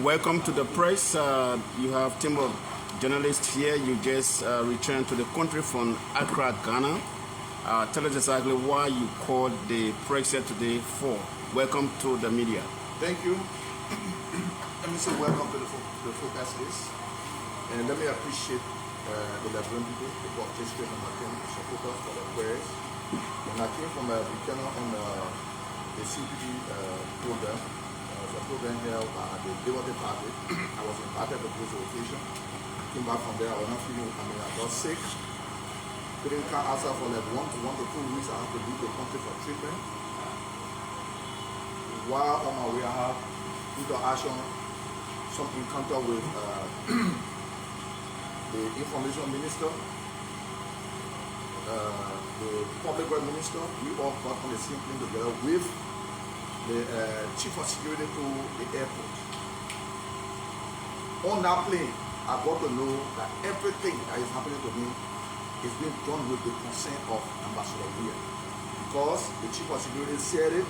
Welcome to the press. You have team of journalists here. You just returned to the country from Accra, Ghana. Tell us exactly why you called the press here today for. Welcome to the media. Thank you. Let me say welcome to the focus list. And let me appreciate the Liberian people, the participants from my team, the supporters for their prayers. And I came from Burkina on the CPD program. A program held by the Liberia Party. I was invited to this occasion. Came back from there. I was not feeling. I got sick. Couldn't come outside for like 1 to 2 weeks. I had to leave the country for treatment. While on my way, I have interaction, some encounter with the information minister, the public works minister. We all got on the same plane together with the chief of security to the airport. On that plane, I got to know that everything that is happening to me is being done with the consent of Ambassador Weir, because the chief of security said it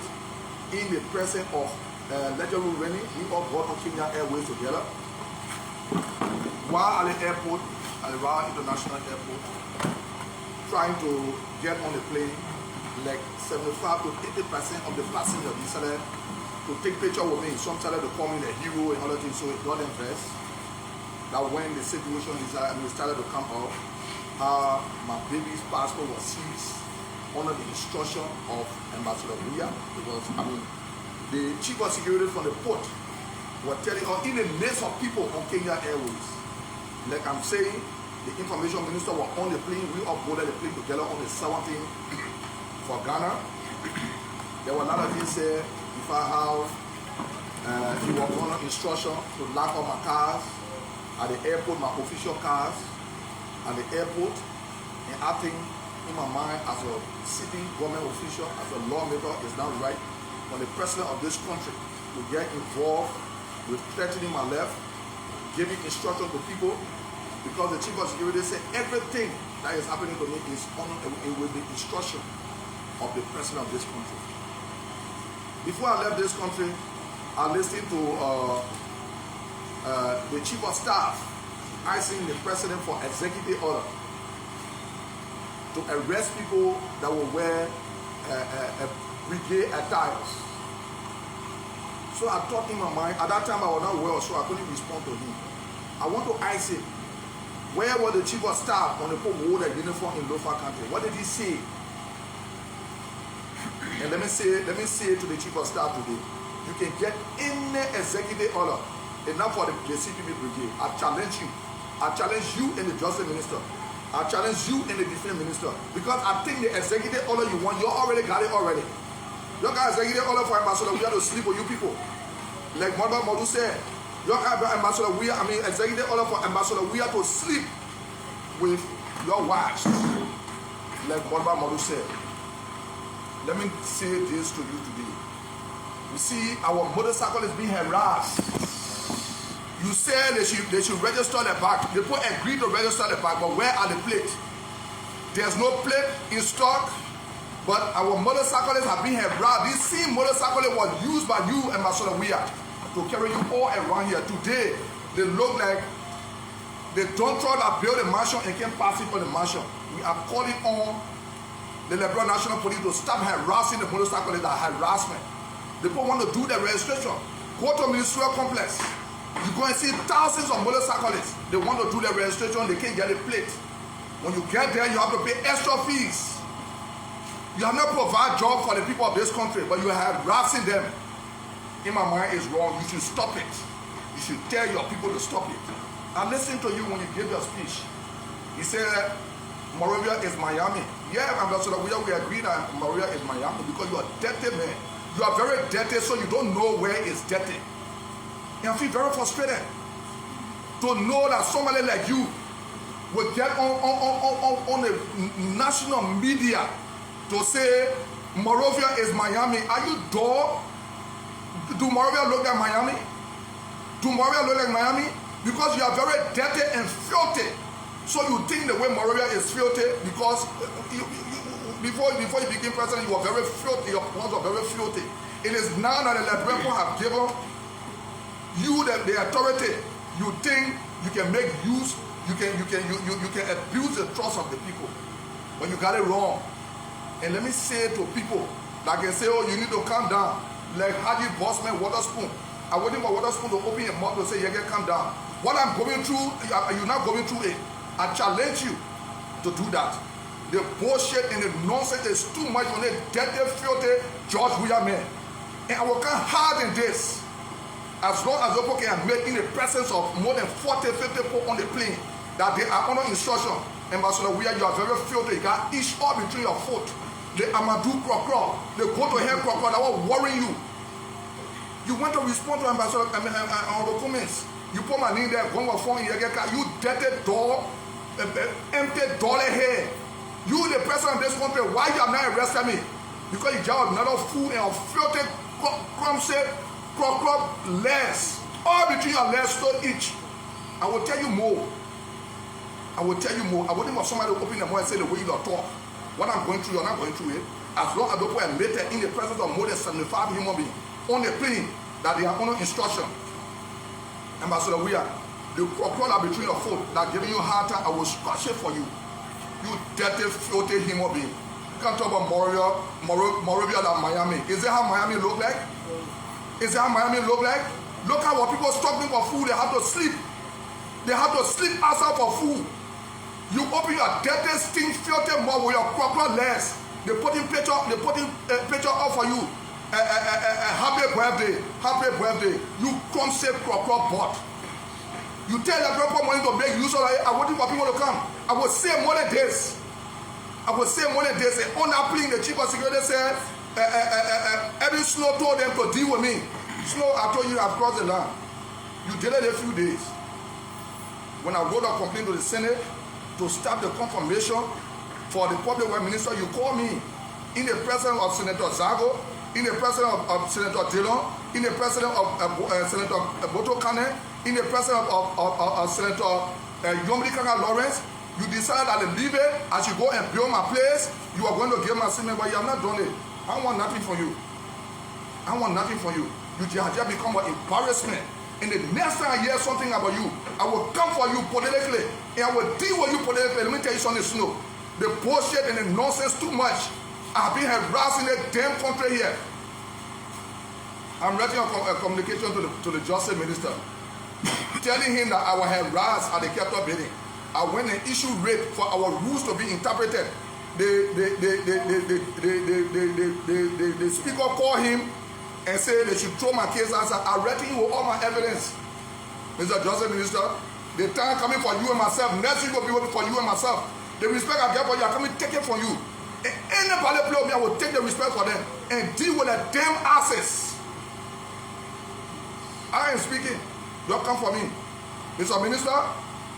in the presence of legendary Rennie. We all got on Kenya Airways together. While at the airport, at the Rwanda International Airport, trying to get on the plane, like 75 to 80% of the passengers decided to take picture with me. Some started to call me the hero and other things, so it got impressed. That when the situation started to come out, my baby's passport was seized under the instruction of Ambassador Weir, because the chief of security from the port were telling us in the midst of people on Kenya Airways. Like I'm saying, the information minister was on the plane. We all boarded the plane together on the 17th. For Ghana, there were a lot of things said. If I have, he was under instruction to lock up my cars at the airport, my official cars at the airport, and I think in my mind as a city government official, as a lawmaker, it's not right for the president of this country to get involved with threatening my life, giving instruction to people, because the chief of security said everything that is happening to me is with the instruction of the president of this country. Before I left this country, I listened to the chief of staff asking the president for executive order to arrest people that will wear brigade attires. So I thought in my mind, at that time I was not well, so I couldn't respond to him. I want to ask him, where was the chief of staff when they put wore the uniform in Lofa country? What did he say? And let me say to the chief of staff today, you can get any executive order enough for the CPB brigade. I challenge you. I challenge you and the justice minister. I challenge you and the defense minister. Because I think the executive order you want, you already got it already. You got executive order for Ambassador Weir to sleep with you people. Like Mother Modu said, you got Ambassador Weir, executive order for Ambassador Weir to sleep with your wives. Like Mother Modu said. Let me say this to you today. You see, our motorcycle is being harassed. You said they should register the bike. They put agree to register the bike, but where are the plates? There's no plate in stock, but our motorcyclists have been harassed. This same motorcycle was used by you, Ambassador Weir, to carry you all around here. Today, they look like they don't try to build a mansion and can't pass it for the mansion. We are calling on the Liberia National Police to stop harassing the motorcyclists. That harassment. The people want to do the registration. Go to Ministerial Complex. You go and see thousands of motorcyclists. They want to do the registration. They can't get a plate. When you get there, you have to pay extra fees. You have not provided job for the people of this country, but you are harassing them. In my mind, it's wrong. You should stop it. You should tell your people to stop it. I listened to you when you gave your speech. You said Monrovia is Miami. Yeah, Ambassador Weir, we agree that Monrovia is Miami because you are dirty, man. You are very dirty, so you don't know where it's dirty. And I feel very frustrated to know that somebody like you will get on the national media to say Monrovia is Miami. Are you dumb? Do Monrovia look like Miami? Do Monrovia look like Miami? Because you are very dirty and filthy. So you think the way Monrovia is filthy because before you became president, you were very filthy. Your plans were very filthy. It is now that the Liberian people have given You, the authority, you think you can make use, you can abuse the trust of the people, but you got it wrong. And let me say to people that can say, oh, you need to calm down, like Haji Bossman Waterspoon. I waiting for Waterspoon to open your mouth and say, Yekeh, calm down. What I'm going through, you're not going through it. I challenge you to do that. The bullshit and the nonsense is too much on the dirty, filthy George William man. And I will come hard in this. As long as people can admit in the presence of more than 40, 50 people on the plane that they are under instruction. Ambassador William, you are very filthy. You got each all between your foot. The Amadou Krokro, they go to hell Krokro, that will worry you. You want to respond to Ambassador on the comments. You put my name there, going for phone, you dirty door, empty dollar here. You, the president of this country, why you have not arrested me? Because you got another fool and a filthy clumsy crop less. All between your legs stood each. I will tell you more. I will tell you more. I wouldn't want somebody to open the mouth and say the way you are talk. What I'm going through, you're not going through it. As long as people are admitted in the presence of more than 75 human beings on the plane that they are under instruction. Ambassador, we are the crocodile between your foot that giving you a hard time. I will scratch it for you. You dirty, filthy human being. You can't talk about Morovia than Miami. Is that how Miami look like? Is that how Miami look like? Look at what people struggling for food. They have to sleep. They have to sleep outside for food. You open your dirty, stink, filthy mouth with your crocodile legs. They put in picture up for you. Happy birthday. Happy birthday. You come say crocodile butt. You tell the people money to make use of it. I'm waiting for people to come. I will say more than this. I will say more than this. On that plane, the chief of security said, every Snow told them to deal with me. Snow, I told you I've crossed the line. You delayed a few days. When I wrote a complaint to the Senate to stop the confirmation for the public works minister, you called me in the presence of Senator Zago, in the presence of Senator Dillon, in the presence of Senator Boto Kane, in the presence of Senator Yomri Kanga Lawrence. You decided that in Liberia, I should go and build my place. You are going to give my semen, but you have not done it. I want nothing from you. I want nothing from you. You just become an embarrassment. And the next time I hear something about you, I will come for you politically. And I will deal with you politically. Let me tell you something, Snow. The bullshit and the nonsense too much. I've been harassed in the damn country here. I'm writing a communication to the Justice Minister, telling him that I was harassed at the Capitol building. I went and issued rape for our rules to be interpreted. The speaker called him and said they should throw my case out. I read to you with all my evidence, Mr. Justice Minister. The time coming for you and myself. Next week will be for you and myself. The respect I get for you, I come and take it from you. And anybody play with me, I will take the respect for them and deal with the damn asses. I am speaking. You come for me, Mr. Minister.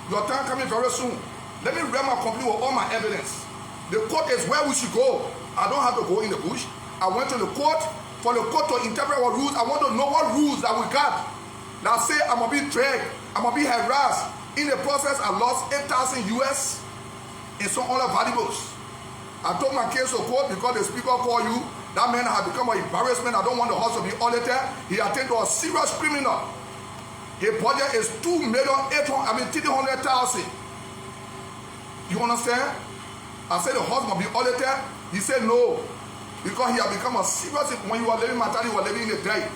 Your time coming very soon. Let me read my complaint with all my evidence. The court is where we should go. I don't have to go in the bush. I went to the court for the court to interpret our rules. I want to know what rules that we got. Now say I'm gonna be dragged, I'm gonna be harassed. In the process, I lost 8,000 US and some other valuables. I took my case to court because the speaker called you. That man had become an embarrassment. I don't want the house to be audited. He attended to a serious criminal. His budget is $2,300,000. You understand? I said the house must be audited. He said no. Because he had become a serious, when you were living in my time, you were living in the day.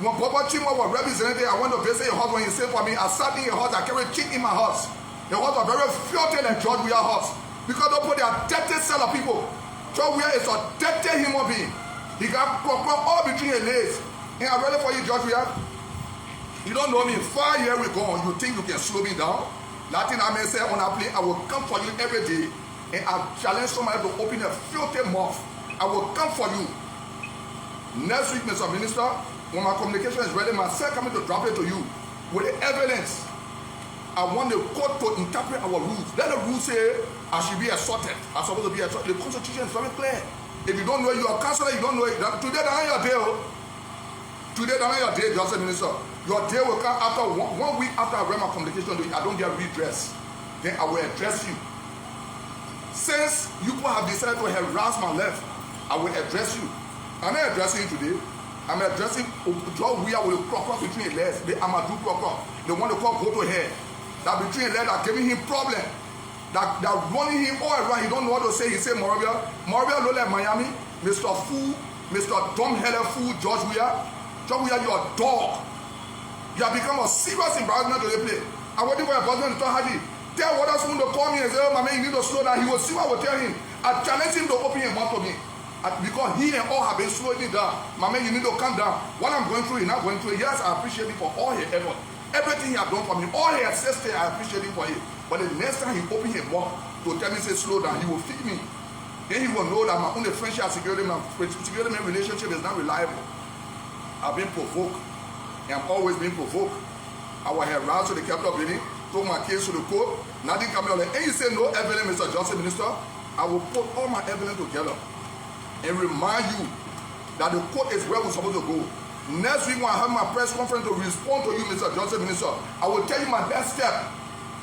When Baba Chima was represented, I went to visit your house when he said for me, I sat in your house, I carried chick in my house. The house was very filthy like George Weah house. Because they put their dirty set of people. George Weah is a dirty human being. He got crop all between his legs. And I'm ready for you, George Weah. You don't know me. 5 years ago, you think you can slow me down? Latin I may say on a plane, I will come for you every day. And I challenge somebody to open a filthy mouth. I will come for you. Next week, Mr. Minister, when my communication is ready, myself coming to drop it to you with the evidence. I want the court to interpret our rules. Let the rules say I should be assaulted. I'm supposed to be assaulted. The Constitution is very clear. If you don't know it, you are counselor, you don't know it. Today, that's not your day. Today, that's not your day, Justice Minister. Your day will come after 1 week after I read my communication to you. I don't get redress. Then I will address you. Since you have decided to harass my life, I will address you. I'm not addressing you today. I'm addressing John Weir with a crop between his legs. The Amadou crop. The one they call go to head. That between his legs are giving him problem. That running him all around. He don't know what to say. He say Moravia Lola Miami, Mr. Fool, Mr. Dumb Heller Fool, George Weir. George Weir, you're a dog. You have become a serious embarrassment to the play. I'm waiting for a person to tell Haji. Tell Waterspoon to call me and say, oh, my man, you need to slow down. He will see what I will tell him. I challenge him to open his mouth to me. Because he and all have been slowing me down. My man, you need to calm down. What I'm going through, he's not going through it. Yes, I appreciate him for all his effort. Everything he has done for me, all he has said, I appreciate him for it. But the next time he open his mouth to tell me, say, slow down, he will feed me. Then he will know that my own friendship and security man relationship is not reliable. I've been provoked. And I'm always being provoked. I was harassed to the capital building, took my case to the court, nothing coming out. And you say no evidence, Mr. Johnson, Minister. I will put all my evidence together and remind you that the court is where we're supposed to go. Next week when I have my press conference to respond to you, Mr. Johnson, Minister, I will tell you my next step.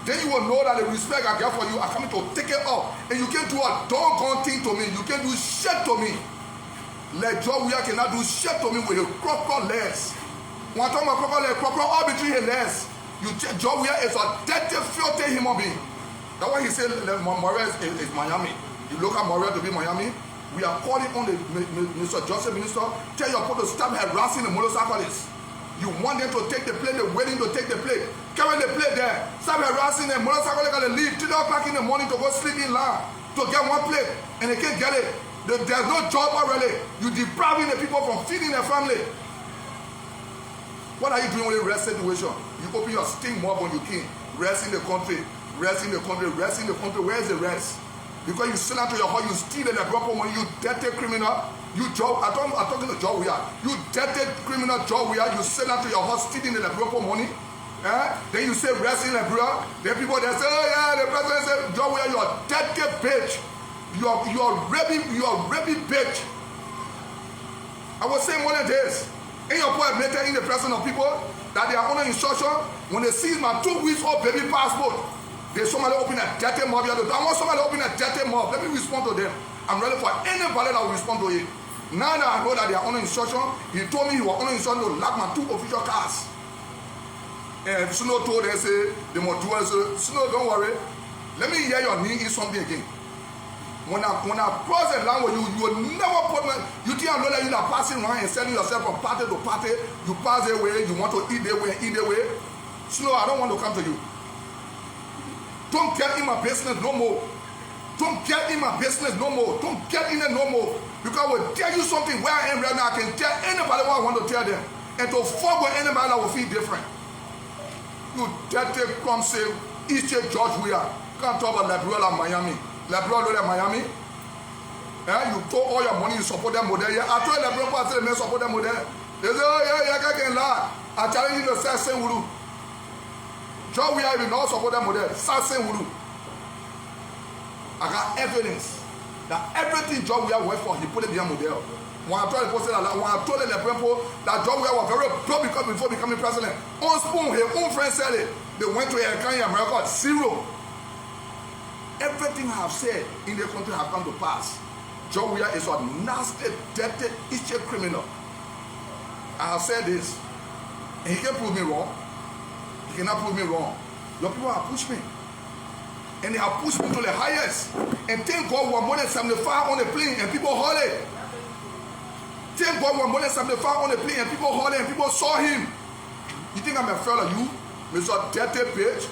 Then you will know that the respect I get for you, I'm coming to take it up. And you can't do a doggone thing to me. You can't do shit to me. Like John Weir cannot do shit to me with a crocodile legs. When I talk about crocodile all between his legs. John Weir is a dirty, filthy human being. That's why he said Moria is Miami. You look at Moria to be Miami. We are calling on the Mr. Johnson, Minister. Tell your people to stop harassing the motorcyclists. You want them to take the plate, they're waiting to take the plate. Carry the plate there. Stop harassing them. Motorcyclists got to leave 3 o'clock in the morning to go sleep in line to get one plate, and they can't get it. There's no job already. You're depriving the people from feeding their family. What are you doing with the rest situation? You open your sting mob when you can. Rest in the country. Rest in the country. Rest in the country. Where is the rest? Because you sell out to your house, you steal the proper money, you dirty criminal. You job. I'm talking to Joe Weir. You dirty criminal Joe Weir. You sell out to your house, stealing the proper money. Then you say rest in Liberia. Then people they say, oh yeah, the president said, Joe Weir, you're a dirty bitch. You're rabby bitch. I was saying one of this. In your boy admitted in the presence of people that they are under instruction. When they seize my 2 weeks old baby passport, there's somebody open a dirty mob. I want somebody to open a dirty mob. Let me respond to them. I'm ready for anybody that will respond to it. Now that I know that they are under instruction, he told me he was under instruction to lock my 2 official cars. And Snow told them, say, they must do it. Snow, don't worry. Let me hear your knee in something again. When I cross the line with you, you will never put me. You think I know that you are passing around and selling yourself from party to party. You pass their way, you want to eat their way and eat their way. Snow, I don't want to come to you. Don't get in my business no more. Don't get in my business no more. Don't get in there no more. Because I will tell you something where I am right now. I can tell anybody what I want to tell them. And to fuck with anybody that will feel different. You dirty clumsy, East George Weir. Can't talk about Liberia and Miami. Liberia and Miami. You took all your money, you support them model. Yeah, I told Liberia I said, men support them model. They say, oh yeah, I can lie. I challenge you to say, same Wulu. John Weir will not support them model. Same Wulu. I got evidence that everything John Weir worked for, he put it behind model. When I told the person that, when I told the people that John Weir was very broke because before becoming president, on spoon, his own friends said it. They went to Yekeh America, 0. Everything I have said in the country have come to pass. John Weir is a nasty, dirty, itchy criminal. I have said this, and he can't prove me wrong. He cannot prove me wrong. Your people have pushed me. And they have pushed me to the highest. And thank God we're more than 75 on the plane and people haul it. Thank God we're more than 75 on the plane and people haul it and people saw him. You think I'm afraid of you, Mr. Dirty Bitch?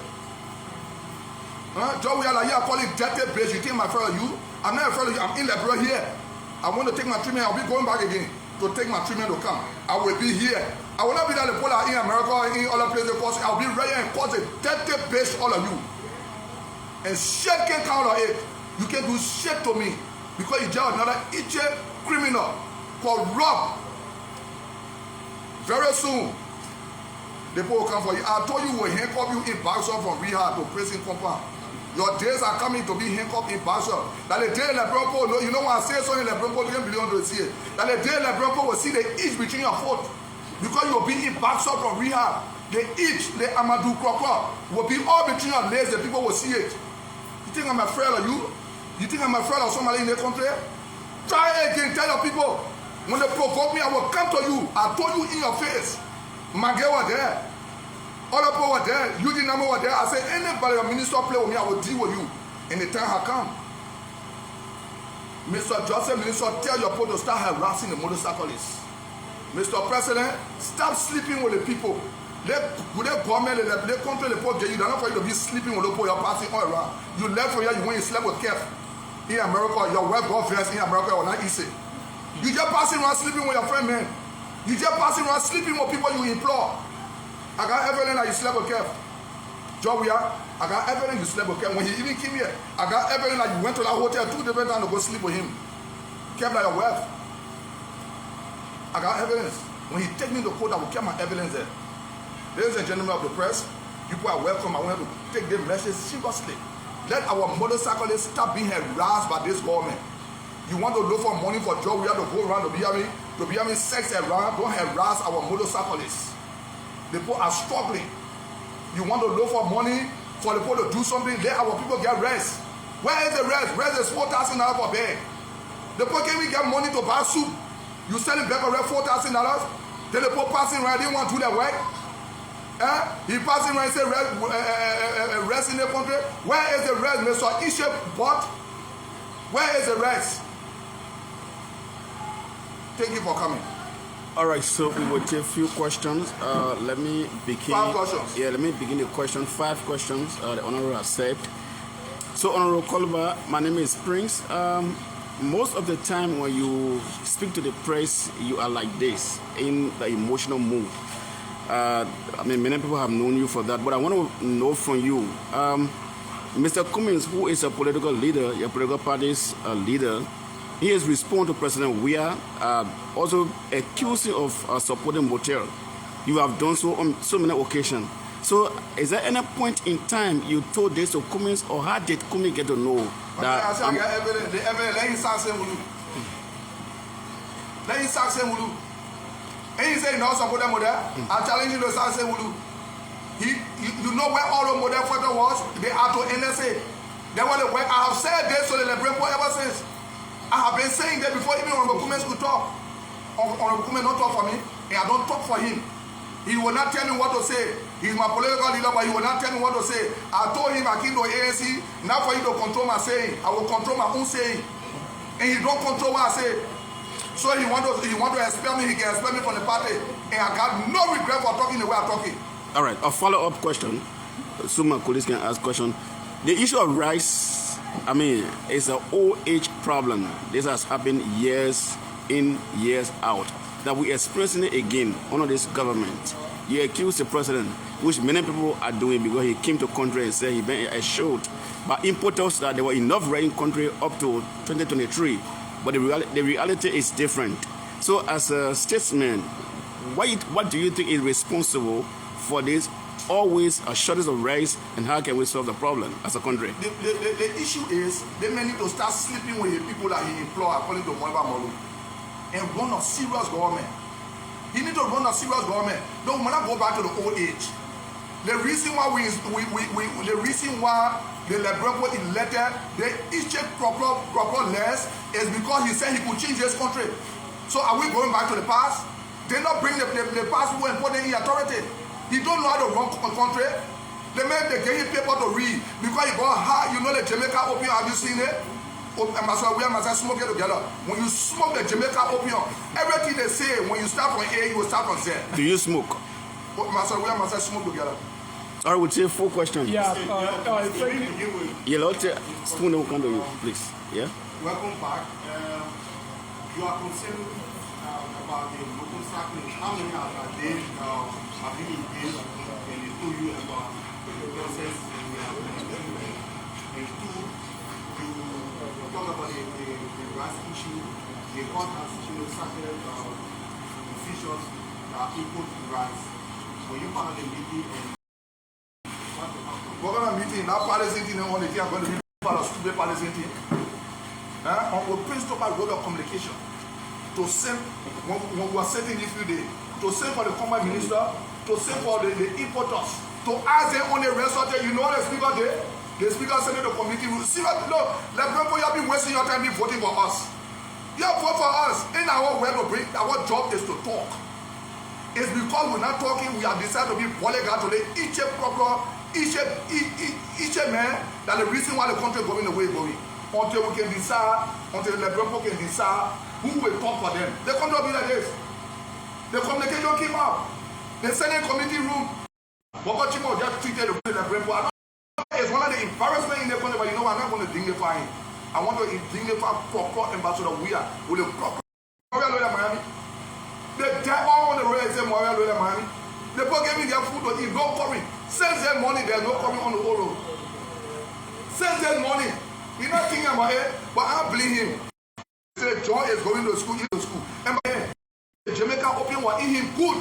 John Weir, like you are calling dirty bitch. You think I'm afraid of you? I'm not afraid of you. I'm in Liberia here. I want to take my treatment. I'll be going back again to take my treatment to come. I will be here. I will not be that the polar in America or in other places. I'll be ready and cause a dirty bitch, all of you. And shit can count on it. You can do shit to me because you just another itchy criminal called Rob. Very soon, the people will come for you. I told you we'll handcuff you in Baxter from rehab to prison compound. Your days are coming to be handcuffed in Baxter. That the day Lebron, you know when I say something, Lebron didn't believe to see it. That the day Lebron will see the itch between your foot because you'll be in Baxter from rehab. The itch, the Amadou Krokro will be all between your legs. The people will see it. You think I'm afraid of you? You think I'm afraid of somebody in the country? Try again. Tell your people. When they provoke me, I will come to you. I told you in your face. Mage was there. Other people were there. Eugene Namo was there. I said, anybody, a minister play with me, I will deal with you. And the time has come. Mr. Joseph, Minister, tell your people to start harassing the motorcyclists. Mr. President, stop sleeping with the people. Let government, let control the people. You don't know for you to be sleeping with the people you're passing all around. You left from here, you went and slept with Kev. In America, your wife got versed in America was not easy. You just passing around sleeping with your friend, man. You just passing around sleeping with people you implore. I got evidence that you slept with Kev. Joe, I got evidence you slept with Kev. When he even came here, I got evidence that you went to that hotel 2 different times to go sleep with him. Kev like your wife. I got evidence. When he take me to court, I will keep my evidence there. Ladies and gentlemen of the press, you people are welcome. I want to take the message seriously. Let our motorcyclists stop being harassed by this government. You want to look for money for job, we have to go around to be having sex around. Don't harass our motorcyclists. The people are struggling. You want to look for money for the people to do something, let our people get rest. Where is the rest? Where is the $4,000 per bag? The people can't even get money to buy soup. You selling back already $4,000. Then the people passing around, they want to do their work. He passing around and say rest in the country. Where is the rest, Mr. Ishe Bot? Where is the rest? Thank you for coming. All right, so we will take a few questions. Let me begin. 5 questions. Yeah, let me begin the question. 5 questions. The Honorable accept. So, Honorable Kolubah, my name is Prince. Most of the time when you speak to the press, you are like this, in the emotional mood. I mean, many people have known you for that, but I want to know from you, Mr. Cummings, who is a political leader, your political party's leader, he has responded to President Weah, also accusing of supporting Motel. You have done so on so many occasions. So, is there any point in time you told this to Cummings, or how did Cummings get to know that? I got evidence. The evidence. Let him start saying with you. Let him start saying with you. And he said, no, support them Model. I challenge you to start saying with you. You know where all the Model photo was? They are to NSA. They want to work. I have said this to the Liberia ever since. I have been saying that before even Honorable Cummings could talk. Honorable Cummings don't talk for me, and I don't talk for him. He will not tell me what to say. He's my political leader, but he will not tell me what to say. I told him I came to ANC, not for you to control my saying. I will control my own saying. And he don't control what I say. So he want to expel me, he can expel me from the party. And I got no regret for talking the way I'm talking. All right, a follow-up question. So my colleagues can ask question. The issue of rice, I mean, it's an old age problem. This has happened years in, years out. That we're experiencing it again under this government. You accuse the president, which many people are doing because he came to country and said he been assured by importers that there were enough rice in country up to 2023. But the reality is different. So as a statesman, what do you think is responsible for this always a shortage of rice, and how can we solve the problem as a country? The issue is they may need to start sleeping with the people that he employ according to Moiba Molu and run a serious government. He need to run a serious government. No, we not go back to the old age. The reason why the reason why the Liberia elected the each proper less is because he said he could change this country. So are we going back to the past? They not bring the past people and put them in authority. He don't know how to run a country. They gave him paper to read because he got high. You know the Jamaica opium, have you seen it? We must smoke it together. When you smoke the Jamaica opium, everything they say, when you start from A, you will start from Z. Do you smoke? We must smoke together. All right, we'll take 4 questions. Yeah, Yeah, let's spoon will come to you, please. Yeah. Welcome back. You are concerned about the motorcycling. How many are they have been engaged and they told you about the process and 2, you talk about the rights issue. The court has started decisions that are equal to rights. When you part of the meeting and we're going to meeting that partisan thing on the thing. I'm going to be part of stupid partisan thing. On the principal road of communication to send when we are sending this few days to send for the former minister, to send for the importers, to ask them on the restaurant. You know the speaker there? The speaker said to the committee, see what no, Liberia, you have been wasting your time be voting for us. You have voted for us. In our way to bring, our job is to talk. It's because we're not talking, we have decided to be bodyguard to each procureur, each man, that the reason why the country is going the way it's going. Until we can decide, until the people can decide who will talk for them. The country will be like this. The communication came out. The Senate committee room, Boko Chimo just treated the people. It's one of the embarrassment in the country, but you know I'm not going to dignify him. I want to dignify proper ambassador we are with a proper Miami. They die all on the road and say Miami. The people gave me their food to eat, no curry. Send them money, there's no curry on the whole road. Send them money. He's not thinking about it, but I believe him. He said John is going to school, And Jamaica open one in him good.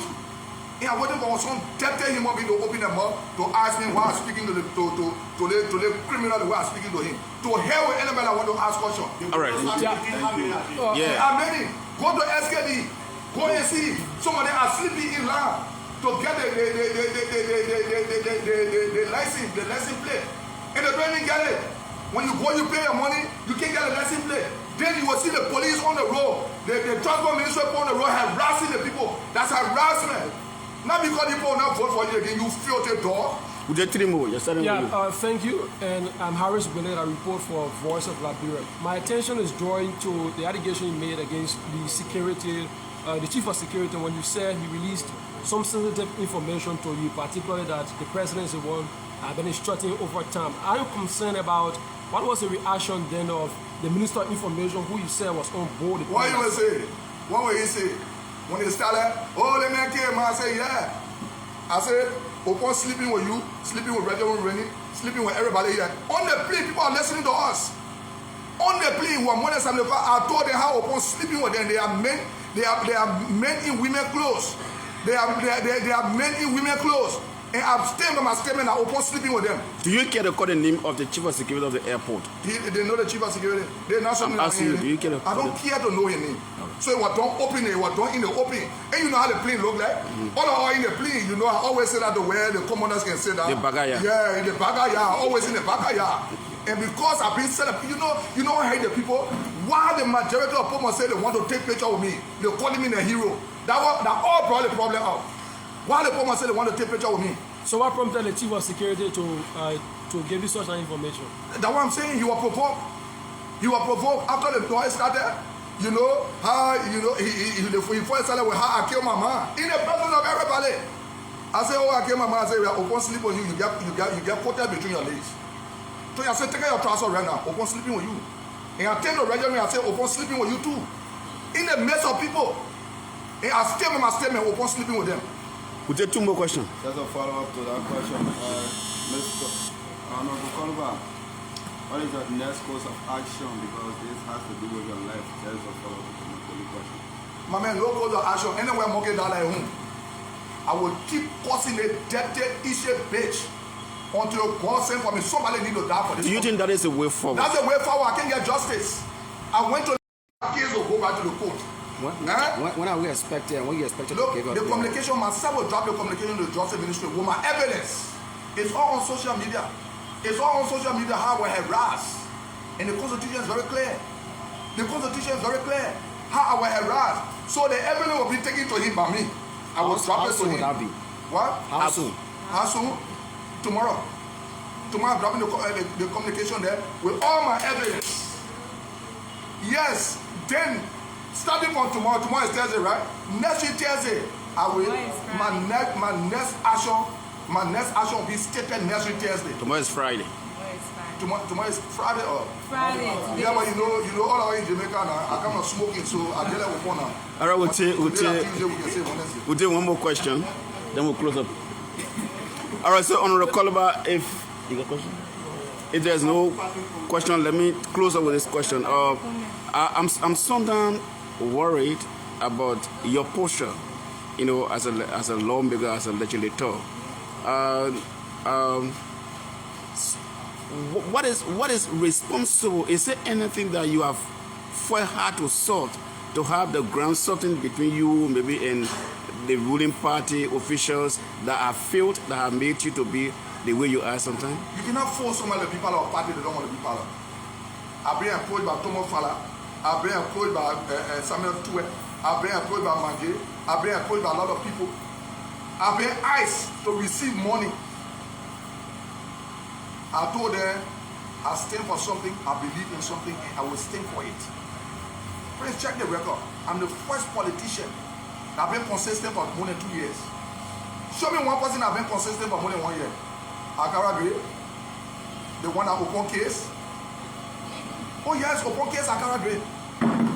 He had waiting for some tempted him up to open them up to ask me why I'm speaking to the criminal the way I'm speaking to him. To hell with anybody I want to ask question. All right. Yeah. How many? Go to SKD. Go and see. Some of them are sleeping in line to get the license plate. And they don't even get it. When you go, you pay your money, you can't get a license plate. Then you will see the police on the road, the transport ministry on the road harassing the people. That's harassment. Not because people will not vote for you again, you filthy dog. Thank you. And I'm Harris Bennett. I report for Voice of Liberia. My attention is drawing to the allegation you made against the security, the chief of security, when you said he released some sensitive information to you, particularly that the president is the one been instructing over time. Are you concerned about what was the reaction then of the Minister of Information, who you said was on board? What you will say? What will he say? When he started, oh, the man came, I said, yeah. I said, upon sleeping with you, sleeping with Reggie Rennie, sleeping with everybody here. On the plane, people are listening to us. On the plane, I told them how upon sleeping with them, they are men in women clothes. They are men in women clothes. And I'm staying by my statement, I'm upon sleeping with them. Do you care to call the name of the chief of security of the airport? They know the chief of security. They're not something I'm asking you, do you care to I don't care to know his name. Okay. So it was done open, it was done in the open. And you know how the plane look like? All in the plane, you know, I always say that the way the commanders can say that. The bagaya. Yeah, in the bagaya, always in the bagaya. And because I've been set up, you know I hate the people. Why the majority of people say they want to take picture with me? They're calling me a hero. That all brought the problem out. Why the people say they want to take picture with me? So what prompted the chief of security to give you such an information? That's what I'm saying. You were provoked. You were provoked after the noise started. You know how he first started with how I killed my mom in the presence of everybody. I said, oh, I killed my mom. I said, we are upon sleep on you. You get quoted between your legs. So I said, take out your trousers right now. Upon sleeping with you. And I tell the regiment, I said, upon sleeping with you too. In the midst of people. And I stay with my statement upon sleeping with them. We'll take 2 more questions. Just a follow-up to that question. Mr. Yekeh Kolubah, what is your next course of action? Because this has to do with your life. Just a follow-up to the question. My man, no course of action. Anywhere I'm walking down at home, I will keep causing a dirty, issue bitch until God send for me. Somebody need to die for this. Do you think that is the way forward? That's the way forward. I can't get justice. I went to the case to go back to the court. When are we expecting? When you expecting Look, to give up? the communication, myself will drop the communication to the justice ministry with my evidence. It's all on social media. It's all on social media how I harass. And the Constitution is very clear. The Constitution is very clear how I will harass. So the evidence will be taken to him by me. I will drop it to him. How soon would that be? What? How soon? How soon? Tomorrow. Tomorrow I'm dropping the communication there with all my evidence. Yes, then starting from tomorrow is Thursday, right? Next week Thursday, I will my next action will be stated next week Thursday. Tomorrow is Friday. Tomorrow is Friday or Friday. Yeah, but you know all our in Jamaica now. I come not smoking, so I get with one now. All right, we'll take one more question, then we'll close up. All right, so Honorable Kolubah, if you got a question, if there's no question, let me close up with this question. I'm sometimes worried about your posture, you know, as a lawmaker, as a legislator. What is responsible? Is there anything that you have fought hard to sort, to have the ground sorting between you, maybe and the ruling party officials that have failed, that have made you to be the way you are sometimes? You cannot force some of the people of party that don't want to be part of. I've been approached by Tomo Fala. I've been approached by Samuel Tuwe. I've been approached by Mange. I've been approached by a lot of people. I've been asked to receive money. I told them, I stand for something, I believe in something, and I will stand for it. Please check the record. I'm the first politician that have been consistent for more than 2 years. Show me one person that have been consistent for more than 1 year. Akara Gray, the one that open case. Oh yes, open case Akara Gray.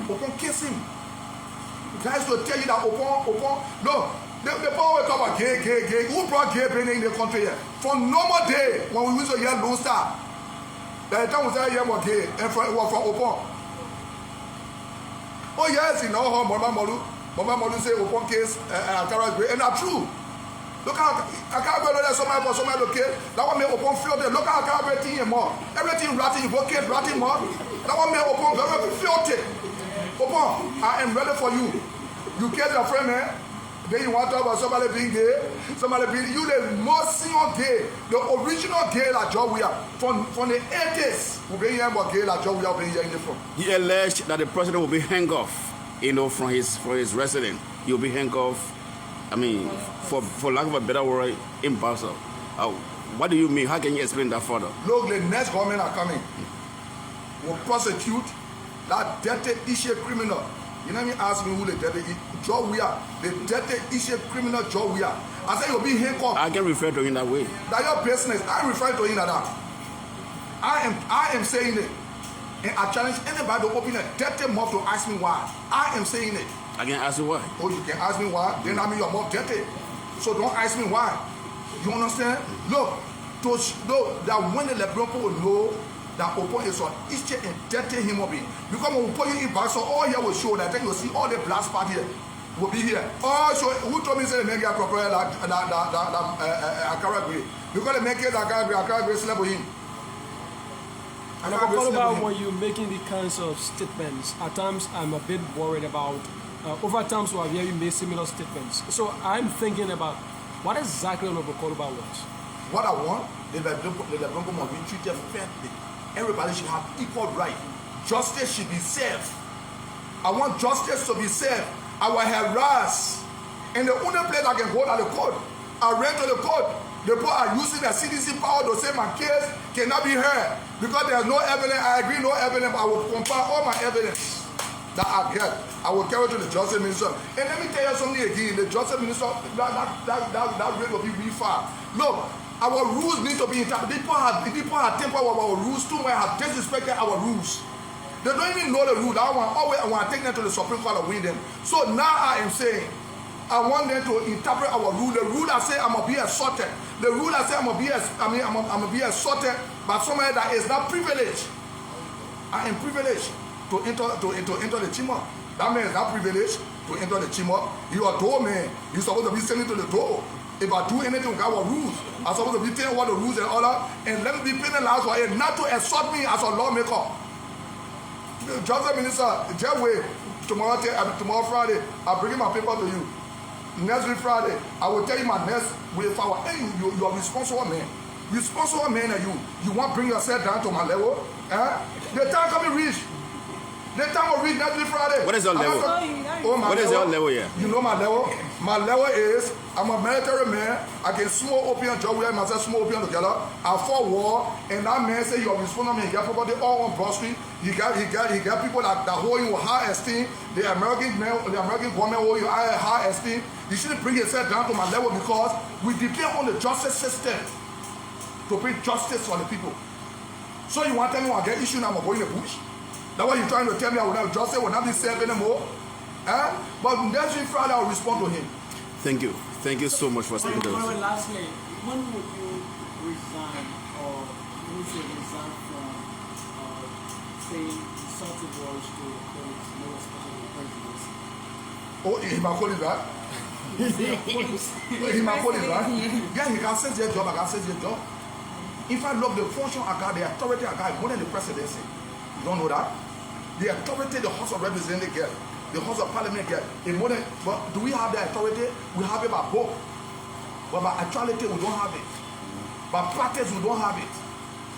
Open case him. Guys will tell you that open. No, the power will talk about gay. Who brought gay in the country here? From normal day, when we used to hear Lone Star, by the time we say here was gay, and from open. Oh yes, you know how Mama Molu say open case Akara Gray, and that's true. Look how Akara Gray there somewhere locate. That one may open field there. Look how Akara Gray thing more. Everything ratting, vocate ratting more. That one may open very filthy. Open, I am ready for you. You get your friend, man. Then you want to talk about somebody being gay, somebody being you the most senior gay, the original gay like John we are from the 80s. We bring here about gay like John we are bring here in the front. He alleged that the president will be hanged off, from his residence. He will be hanged off. I mean, for lack of a better word, in Basel. What do you mean? How can you explain that further? Look, the next government are coming. Will prosecute that dirty issue criminal. You know me ask me who the dirty job we are. The dirty issue criminal job we are. I say you'll be handcuffed. I can refer to him that way. That's your business. I'm referring to him like that. I am saying it. And I challenge anybody to open a dirty mouth to ask me why. I am saying it. I can ask you why. Oh, you can ask me why? Then I mean you're more dirty. So don't ask me why. You understand? Look, that when the Liberian people will know that Opo is on each and dirty human being. Because when we put you in back, so all here will show that then you'll see all the black spot here will be here. Oh, so who told me say the make it proper Akara Gray? Because the make it Akara Gray slept with him. And what about when you're making the kinds of statements? At times I'm a bit worried about over times we have very made similar statements. So I'm thinking about what exactly Yekeh Kolubah wants. What I want, the Lebron must be treated fairly. Everybody should have equal right. Justice should be served. I want justice to be served. I will harass. And the only place I can hold at the court, I ran to the court. The people are using their CDC power to say my case cannot be heard because there's no evidence. I agree, no evidence. I will compile all my evidence that I get. I will carry to the justice minister. And let me tell you something again. The justice minister, that rate will be really far. Look, our rules need to be interpreted. People have tempered with our rules too much, have disrespected our rules. They don't even know the rule. I want to take them to the Supreme Court and win them. So now I am saying, I want them to interpret our rule. The rule that say I'm gonna be assaulted. The rule that say I'm gonna be assaulted by somebody that is not privileged. I am privileged to enter the chamber. That man is not privileged to enter the chamber. You are door man. You're supposed to be sending to the door. If I do anything with our rules, I'm supposed to be telling what the rules and all that, and let me be penalized for it, not to assault me as a lawmaker. The justice minister, just wait. Tomorrow Friday, I'll bring my paper to you. Next week Friday, I will tell you my next way forward. Hey, you are responsible man. Responsible man are you. You want to bring yourself down to my level? The time coming reach. The time will reach next week Friday. What is your level? What is your level here? You know my level? My level is, I'm a military man. I can smoke opium, job with myself, smoke opium together. I fought war, and that man say you're responsible. He got property all on Broad Street. He got people that hold you with high esteem. The American government hold you high esteem. You shouldn't bring yourself down to my level because we depend on the justice system to bring justice for the people. So you want to tell me when I get issued, I'm going to the bush? That's what you're trying to tell me. I will not justice will not be served anymore. But next week Friday I'll respond to him. Thank you. Thank you so much for speaking to us. Lastly, when would you resign or resign from saying insulting words to your colleagues, no especially the presidency? Oh, he might call it that? He might call it that? Yeah, he can say their job, I can say their job. If I love the function I got, the authority I got, more than the presidency. You don't know that? The authority the House of Representatives get, the House of Parliament get, but do we have the authority? We have it by book. But by actuality, we don't have it. By practice, we don't have it.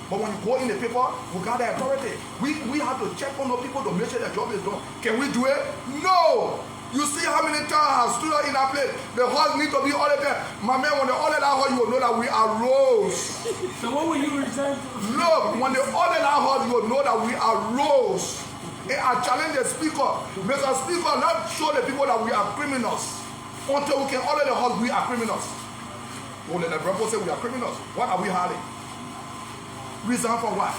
But when you go in the paper, we got the authority. We have to check on those people to make sure the job is done. Can we do it? No! You see how many times I have stood in that place. The horse need to be all the time. My man, when they order that horse, you will know that we arose. So what will you resign to? Look, when they order that horse, you will know that we arose. I challenge the speaker. Mr. Speaker, not show the people that we are criminals. Until we can order the horse, we are criminals. Oh, let the brother say we are criminals. What are we hiding? Resign for what?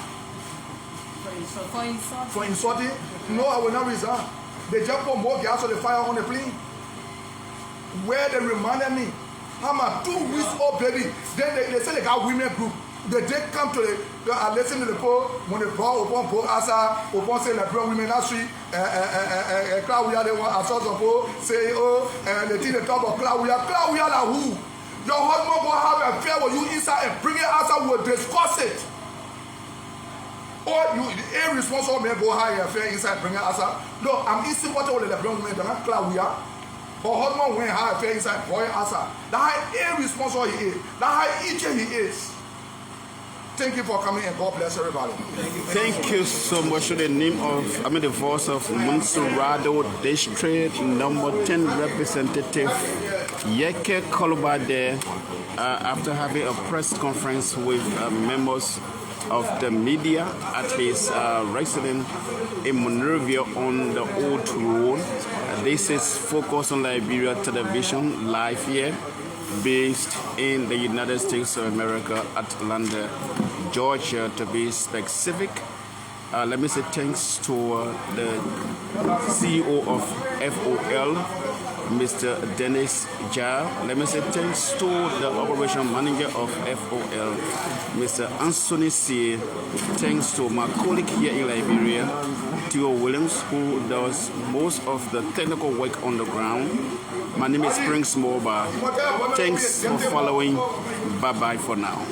For insulting. For insulting? No, I will not resign. They just put more gas on the fire on the plane. Where they reminded me, I'm a 2 weeks old baby. Then they say they got women group. They did come to I listen to the poll when they brought upon poll asa upon say the women that street crowd we are the one I saw some poll say the thing they talk about crowd we are like who? Your husband will have an affair with you inside and bring it outside, we'll discuss it. Or you irresponsible man go have an affair inside and bring it outside. No, I'm eating water with the women, they're not crowd we are. Her husband went have an affair inside, boy outside. That's how irresponsible he is. That's how idiot he is. Thank you for coming and God bless everybody. Thank you so much. In the name of, the voice of Monserrado District number 10 representative Yekeh Kolubah there after having a press conference with members of the media at his residence in Monrovia on the Old Road. This is Focus on Liberia Television live here, based in the United States of America, Atlanta, Georgia, to be specific. Let me say thanks to the CEO of FOL, Mr. Dennis Jar. Let me say thanks to the operation manager of FOL, Mr. Anthony C. Thanks to my colleague here in Liberia, Theo Williams, who does most of the technical work on the ground. My name is Prince Moba. Thanks for following. Bye-bye for now.